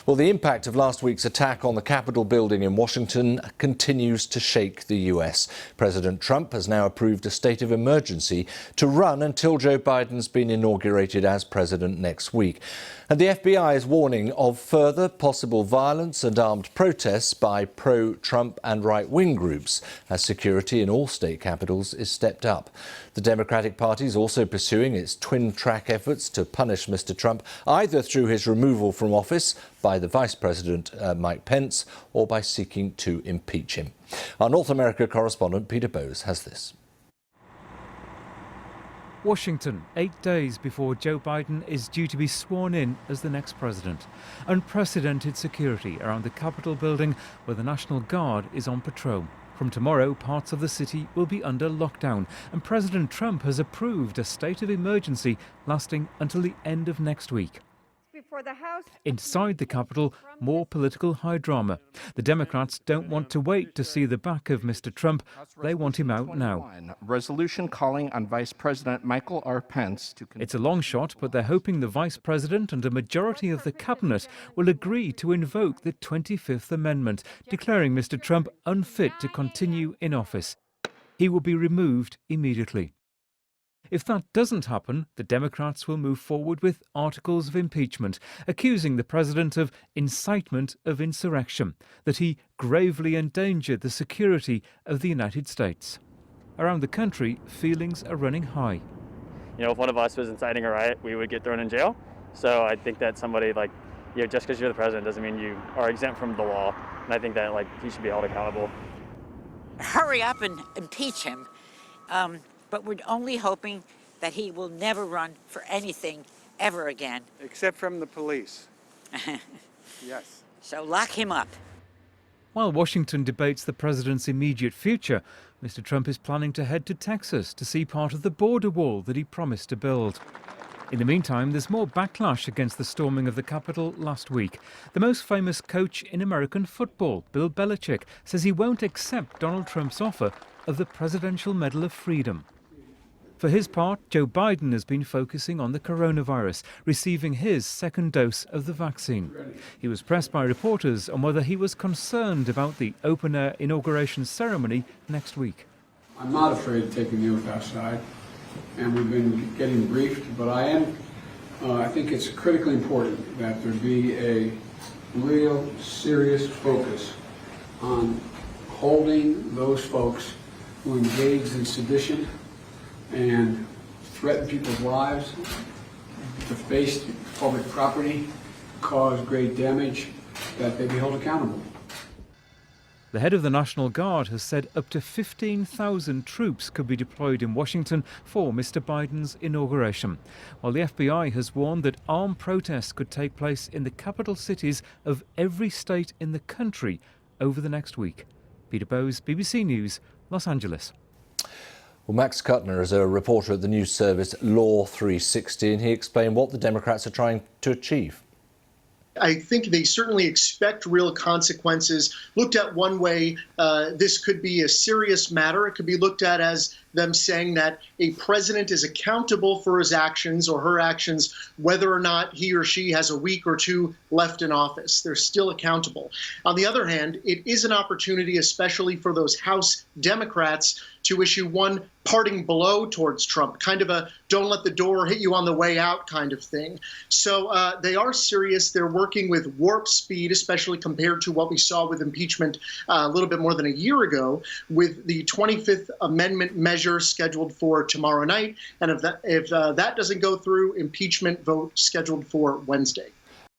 Well, the impact of last week's attack on the Capitol building in Washington continues to shake the US. President Trump has now approved a state of emergency to run until Joe Biden's been inaugurated as president next week. And the FBI is warning of further possible violence and armed protests by pro-Trump and right-wing groups as security in all state capitals is stepped up. The Democratic Party is also pursuing its twin-track efforts to punish Mr. Trump, either through his removal from office by the Vice President Mike Pence or by seeking to impeach him. Our North America correspondent Peter Bowes has this. Washington, 8 days before Joe Biden is due to be sworn in as the next president. Unprecedented security around the Capitol building where the National Guard is on patrol. From tomorrow, parts of the city will be under lockdown, and President Trump has approved a state of emergency lasting until the end of next week. Inside the Capitol, more political high drama. The Democrats don't want to wait to see the back of Mr. Trump. They want him out now. Resolution calling on Vice President Michael R. Pence to... It's a long shot, but they're hoping the Vice President and a majority of the cabinet will agree to invoke the 25th Amendment, declaring Mr. Trump unfit to continue in office. He will be removed immediately. If that doesn't happen, the Democrats will move forward with articles of impeachment, accusing the president of incitement of insurrection, that he gravely endangered the security of the United States. Around the country, feelings are running high. You know, if one of us was inciting a riot, we would get thrown in jail. So I think that somebody just because you're the president doesn't mean you are exempt from the law. And I think that he should be held accountable. Hurry up and impeach him. But we're only hoping that he will never run for anything ever again. Except from the police. Yes. So lock him up. While Washington debates the president's immediate future, Mr. Trump is planning to head to Texas to see part of the border wall that he promised to build. In the meantime, there's more backlash against the storming of the Capitol last week. The most famous coach in American football, Bill Belichick, says he won't accept Donald Trump's offer of the Presidential Medal of Freedom. For his part, Joe Biden has been focusing on the coronavirus, receiving his second dose of the vaccine. He was pressed by reporters on whether he was concerned about the open-air inauguration ceremony next week. I'm not afraid of taking the oath outside, and we've been getting briefed, but I think it's critically important that there be a real serious focus on holding those folks who engaged in sedition and threaten people's lives, defaced public property, caused great damage, that they be held accountable. The head of the National Guard has said up to 15,000 troops could be deployed in Washington for Mr. Biden's inauguration, while the FBI has warned that armed protests could take place in the capital cities of every state in the country over the next week. Peter Bowes, BBC News, Los Angeles. Well, Max Kuttner is a reporter at the news service Law 360, and he explained what the Democrats are trying to achieve. I think they certainly expect real consequences. Looked at one way, this could be a serious matter. It could be looked at as them saying that a president is accountable for his actions or her actions, whether or not he or she has a week or two left in office. They're still accountable. On the other hand, it is an opportunity, especially for those House Democrats, to issue one parting blow towards Trump, kind of a don't let the door hit you on the way out kind of thing. So they are serious. They're working with warp speed, especially compared to what we saw with impeachment a little bit more than a year ago, with the 25th Amendment measure scheduled for tomorrow night. And if that doesn't go through, impeachment vote scheduled for Wednesday.